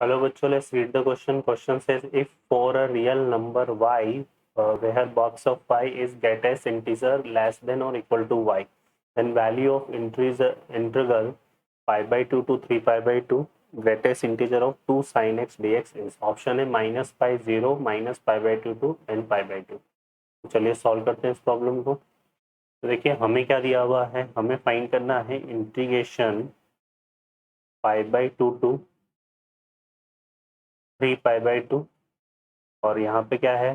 Hello bachcho, let's read the question. Question says if for a real number y where box of y is get as integer less than or equal to y, then value of integral pi by 2 to 3 pi by 2 greatest integer of 2 sin x dx is. Option है minus pi 0 minus pi by 2 to and pi by 2। तो चलिए solve करते हैं इस problem को। तो देखिए हमें क्या दिया हुआ है, हमें फाइंड करना है integration pi by 2 to 3 pi by 2 और यहाँ पे क्या है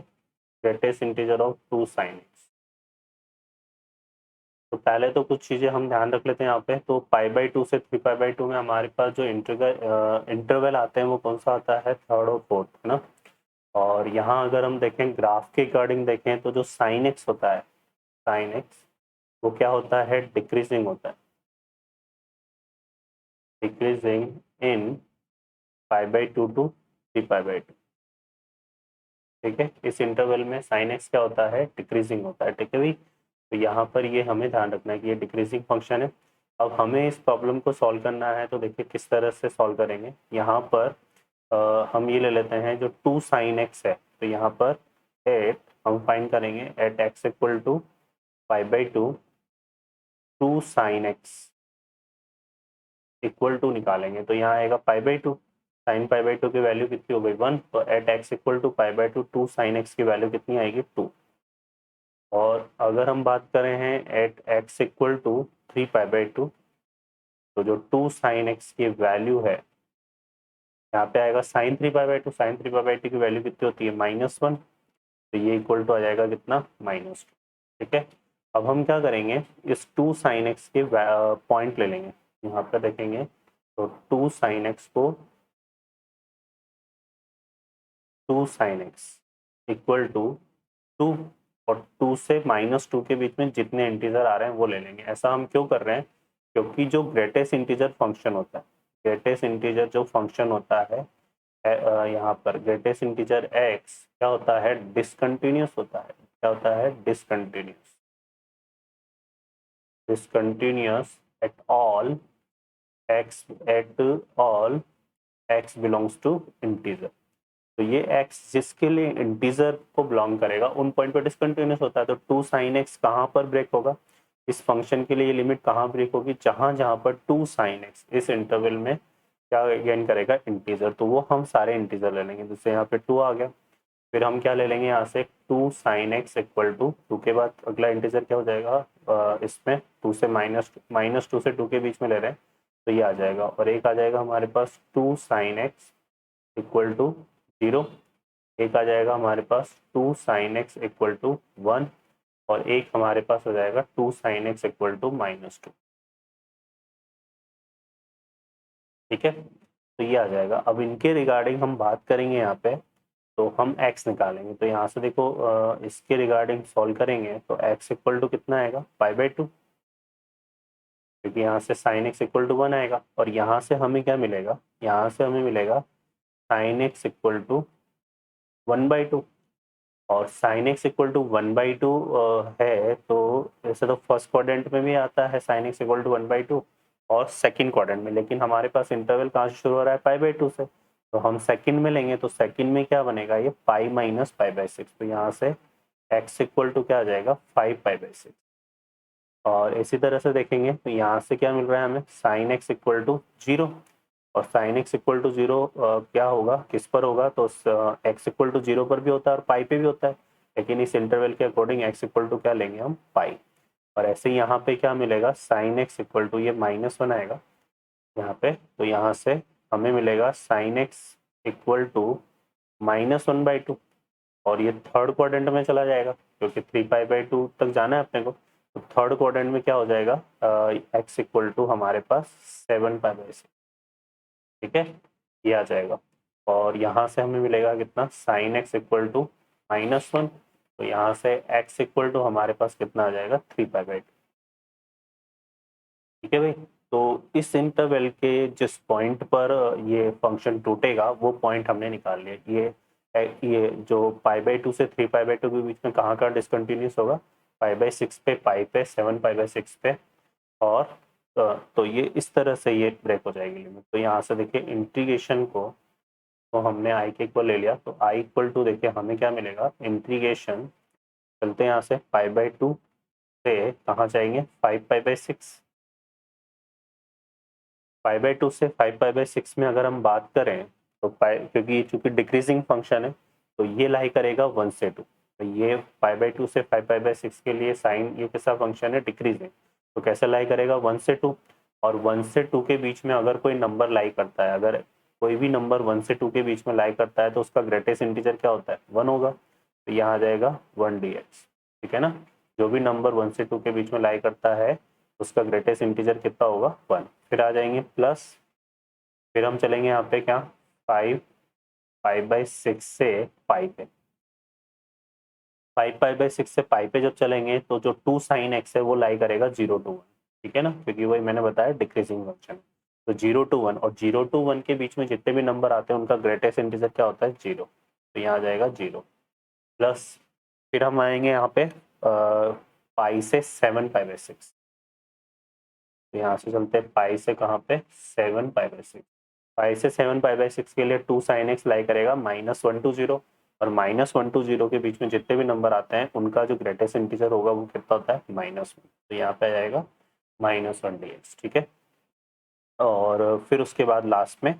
greatest integer of 2 sine x. तो पहले तो कुछ चीज़ें हम ध्यान रख लेते हैं यहाँ पे। तो पाई बाई 2 से 3 पाई बाई 2 में हमारे पास जो इंटरवल आते हैं वो कौन सा आता है, थर्ड और फोर्थ, है ना। और यहाँ अगर हम देखें ग्राफ के अकॉर्डिंग देखें तो जो साइन एक्स होता है, साइन एक्स वो क्या होता है, डिक्रीजिंग होता है, decreasing in pi by 2 to 3 pi by 2। ठीक है, इस इंटरवल में साइन एक्स क्या होता है, डिक्रीजिंग होता है। ठीक है भाई, तो यहाँ पर ये हमें ध्यान रखना है कि ये डिक्रीजिंग फंक्शन है। अब हमें इस प्रॉब्लम को सॉल्व करना है, तो देखिए किस तरह से सॉल्व करेंगे। यहाँ पर हम ये ले लेते हैं जो 2 साइन एक्स है, तो यहाँ पर एट हम फाइंड करेंगे at x equal to pi by 2 2 sine x equal to निकालेंगे, तो यहाँ आएगा pi by 2। Sine pi by 2 की वैल्यू कितनी हो गई 1, तो at x equal to pi by 2 2 sine x की वैल्यू कितनी आएगी 2। और अगर हम बात करें हैं at x equal to 3 pi by 2, तो जो 2 साइन एक्स की वैल्यू है यहाँ पे आएगा sine 3 pi by 2। Sine 3 pi by 2 की वैल्यू कितनी होती है -1, तो ये इक्वल टू आ जाएगा कितना, -2। ठीक है, अब हम क्या करेंगे, इस 2 साइन एक्स के पॉइंट ले लेंगे। यहाँ पे देखेंगे तो 2 साइन एक्स को 2 साइन एक्स इक्वल टू 2 और 2 से -2 के बीच में जितने इंटीजर आ रहे हैं वो ले लेंगे। ऐसा हम क्यों कर रहे हैं, क्योंकि जो ग्रेटेस्ट इंटीजर फंक्शन होता है, ग्रेटेस्ट इंटीजर जो फंक्शन होता है यहाँ पर ग्रेटेस्ट इंटीजर x क्या होता है, डिसकंटिन्यूस होता है। क्या होता है, discontinuous, discontinuous at all x belongs to integer. तो ये x जिसके लिए इंटीजर को बिलोंग करेगा उन पॉइंट पर डिसकंटिन्यूस होता है। तो 2 साइन एक्स कहाँ पर ब्रेक होगा, इस फंक्शन के लिए ये लिमिट कहाँ ब्रेक होगी, जहां जहां पर 2 साइन एक्स इस इंटरवल में क्या गेन करेगा, इंटीजर। तो वो हम सारे इंटीजर ले लेंगे, जैसे यहाँ पे 2 आ गया। फिर हम क्या ले लेंगे यहाँ से 2 साइन एक्स इक्वल टू 2 के बाद अगला इंटीजर क्या हो जाएगा, इसमें 2 से माइनस 2 से 2 के बीच में ले रहे हैं तो ये आ जाएगा। और एक आ जाएगा हमारे पास 2 साइन एक्स इक्वल टू 0, एक आ जाएगा हमारे पास 2 साइन एक्स इक्वल टू 1 और एक हमारे पास हो जाएगा 2 साइन एक्स इक्वल टू -2। ठीक है, तो ये आ जाएगा। अब इनके रिगार्डिंग हम बात करेंगे यहाँ पे, तो हम x निकालेंगे। तो यहाँ से देखो इसके रिगार्डिंग सॉल्व करेंगे तो x इक्वल टू कितना आएगा, पाई बाई 2, क्योंकि यहाँ से साइन एक्स इक्वल टू 1 आएगा। और यहाँ से हमें क्या मिलेगा, यहाँ से हमें मिलेगा साइन एक्स इक्वल टू 1/2। और साइन एक्स इक्वल टू 1/2 है, तो ऐसे तो फर्स्ट क्वाड्रेंट में भी आता है साइन एक्स इक्वल टू 1/2 और सेकंड क्वाड्रेंट में, लेकिन हमारे पास इंटरवल कहाँ से शुरू हो रहा है, पाई बाई 2 से। तो हम सेकंड में लेंगे तो सेकंड में क्या बनेगा, ये पाई माइनस पाई बाई 6। तो यहाँ से x इक्वल टू क्या आ जाएगा, 5 पाई बाई 6। और इसी तरह से देखेंगे तो यहाँ से क्या मिल रहा है हमें, साइन एक्स इक्वल टू 0। और साइन एक्स इक्वल टू 0 क्या होगा, किस पर होगा, तो एक्स इक्वल टू 0 पर भी होता है और पाई पे भी होता है, लेकिन इस इंटरवल के अकॉर्डिंग एक्स इक्वल टू क्या लेंगे हम, पाई। और ऐसे ही यहाँ पे क्या मिलेगा, साइन एक्स इक्वल टू ये -1 आएगा यहाँ पे, तो यहाँ से हमें मिलेगा साइन एक्स इक्वल टू -1/2। और ये थर्ड क्वाड्रेंट में चला जाएगा क्योंकि 3 पाई बाई 2 तक जाना है अपने को। तो थर्ड क्वाड्रेंट में क्या हो जाएगा, एक्स इक्वल टू हमारे पास 7 पाई बाई 6। ठीक है, ये आ जाएगा। और यहाँ से हमें मिलेगा कितना, साइन एक्स इक्वल टू -1, तो यहाँ से एक्स इक्वल टू हमारे पास कितना आ जाएगा, 3 पाई बाई 2। ठीक है भाई, तो इस इंटरवल के जिस पॉइंट पर ये फंक्शन टूटेगा वो पॉइंट हमने निकाल लिया। ये जो पाई बाई 2 से 3 पाई बाई 2 के बीच में कहाँ का डिसकंटिन्यूस होगा, पाई बाई 6 पे, पाई पे, 7 पाई बाई 6 पे। और तो ये इस तरह से ये ब्रेक हो जाएगी लिमिट। तो यहाँ से देखिए इंटीग्रेशन को तो हमने आई के इक्वल ले लिया, तो आई इक्वल टू देखिए हमें क्या मिलेगा, इंटीग्रेशन, चलते हैं यहाँ से पाई बाई टू से कहाँ जाएंगे, 5 pi by 6, pi by two से 5 पाई बाई 6 में अगर हम बात करें तो पाई, क्योंकि चूंकि डिक्रीजिंग फंक्शन है तो ये लाई करेगा 1 से 2, तो ये पाई बाई टू से 5 पाई बाई 6 के लिए साइन ये कैसा फंक्शन है, डिक्रीजिंग, तो कैसे लाई करेगा 1 से 2, और 1 से 2 के बीच में अगर कोई नंबर लाई करता है, अगर कोई भी नंबर 1 से 2 के बीच में लाई करता है तो उसका ग्रेटेस्ट इंटीजर क्या होता है, 1 होगा, तो यहाँ आ जाएगा 1 dx, ठीक है ना। जो भी नंबर 1 से 2 के बीच में लाई करता है उसका ग्रेटेस्ट इंटीजर कितना होगा, 1। फिर आ जाएंगे प्लस, फिर हम चलेंगे यहाँ पे क्या, 5 पाई बाई 6 से पाई पे, 5 पाई बाई 6 से पाई पे जब चलेंगे तो जो 2 साइन एक्स है वो लाई करेगा 0 to 1, ठीक है ना, क्योंकि वही मैंने बताया डिक्रीजिंग फंक्शन, तो 0 to 1, और 0 to 1 के बीच में जितने भी नंबर आते हैं उनका ग्रेटेस्ट इंटीजर क्या होता है, 0, तो यहाँ आ जाएगा 0 प्लस, फिर हम आएंगे यहाँ पे पाई से 7 पाई बाई 6, तो यहाँ से चलते हैं पाई से कहाँ पे, 7 पाई बाई 6, पाई से 7 पाई बाई 6 के लिए 2 साइन एक्स लाई करेगा -1 to 0, और -1 to 0 के बीच में जितने भी नंबर आते हैं उनका जो ग्रेटेस्ट इंटीजर होगा वो कितना होता है, -1, तो यहाँ पे आ जाएगा -1 dx, ठीक है। और फिर उसके बाद लास्ट में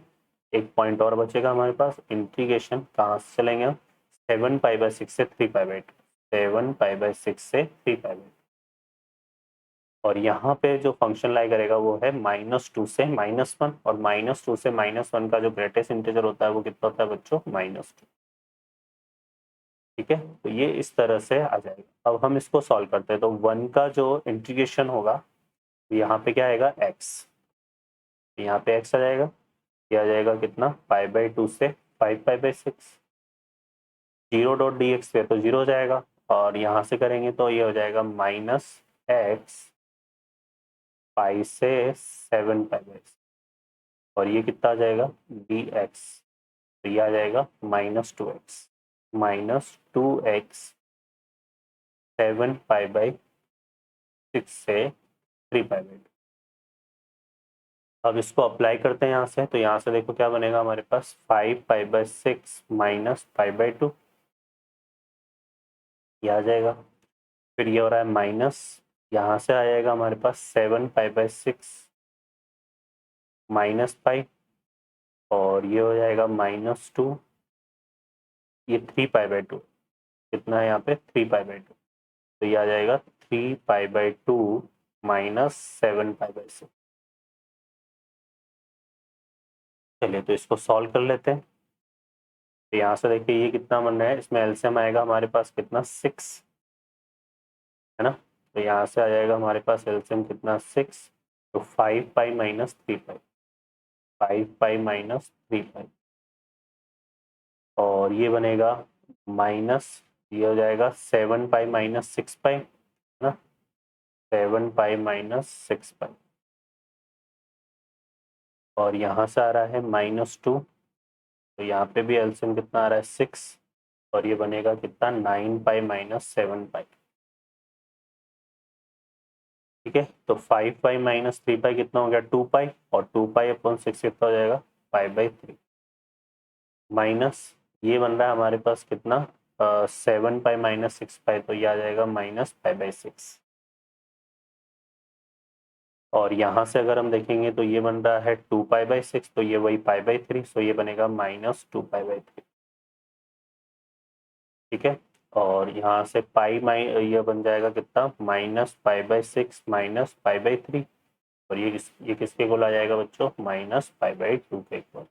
एक पॉइंट और बचेगा हमारे पास, इंटीग्रेशन कहाँ से चलेंगे हम, 7 पाई बाई 6 से 3 पाई बाई 2, 7 पाई बाई 6 से 3 पाई बाई 2, और यहाँ पे जो फंक्शन लाई करेगा वो है -2 से -1, और -2 से -1 का जो ग्रेटेस्ट इंटीजर होता है वो कितना होता है बच्चों, -2, ठीक है। तो ये इस तरह से आ जाएगा। अब हम इसको सॉल्व करते हैं, तो 1 का जो इंटीग्रेशन होगा यहाँ पे क्या आएगा, x, यहाँ पे x आ जाएगा, ये आ जाएगा कितना, पाई बाई 2 से 5 पाई बाई 6, 0 .dx पे तो 0 हो जाएगा, और यहाँ से करेंगे तो ये हो जाएगा -x पाई से 7 पाई बाई 6, और ये कितना आ जाएगा dx, तो ये आ जाएगा -2x, -2x 7 पाई बाई 6 से 3 पाई बाई 2। अब इसको अप्लाई करते हैं यहाँ से, तो यहाँ से देखो क्या बनेगा हमारे पास, 5 पाई बाई 6 -पाई बाई 2, ये आ जाएगा, फिर ये हो रहा है माइनस, यहाँ से आ जाएगा हमारे पास 7 पाई बाई 6 -पाई, और ये हो जाएगा -2, ये 3 पाई बाई 2, कितना है यहाँ पे 3 पाई बाई 2, तो ये आ जाएगा 3 पाई बाई 2 -7 पाई बाई 6। चलिए तो इसको सॉल्व कर लेते हैं, तो यहाँ से देखिए ये कितना बन रहा है, इसमें एलसीएम आएगा हमारे पास कितना, 6, है ना, तो यहाँ से आ जाएगा हमारे पास एलसीएम कितना, 6, तो 5 पाई - 3 पाई, 5 पाई - 3 पाई, और ये बनेगा माइनस, ये हो जाएगा 7 पाई - 6 पाई, है ना, 7 पाई - 6 पाई, और यहाँ से आ रहा है -2, तो यहाँ पे भी एलसीएम कितना आ रहा है, 6, और ये बनेगा कितना, 9 पाई - 7 पाई, ठीक है। तो 5 पाई - 3 पाई कितना हो गया, 2 पाई, और 2 पाई/6 कितना हो जाएगा, पाई/3, माइनस ये बन रहा है हमारे पास कितना, 7 पाई - 6 पाई, तो ये आ जाएगा -पाई/6, और यहाँ से अगर हम देखेंगे तो ये बन रहा है 2 पाई/6, तो ये वही पाई/3, सो ये बनेगा -2 पाई/3, ठीक है। और यहाँ से ये बन जाएगा कितना, -पाई/6 -पाई/3, और ये किसके इक्वल आ जाएगा बच्चों, -पाई/2 के इक्वल,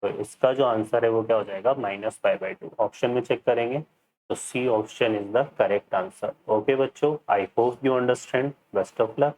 तो इसका जो आंसर है वो क्या हो जाएगा, -पाई/2। ऑप्शन में चेक करेंगे तो C option is the correct answer. Okay बच्चों, I hope you understand, best of luck.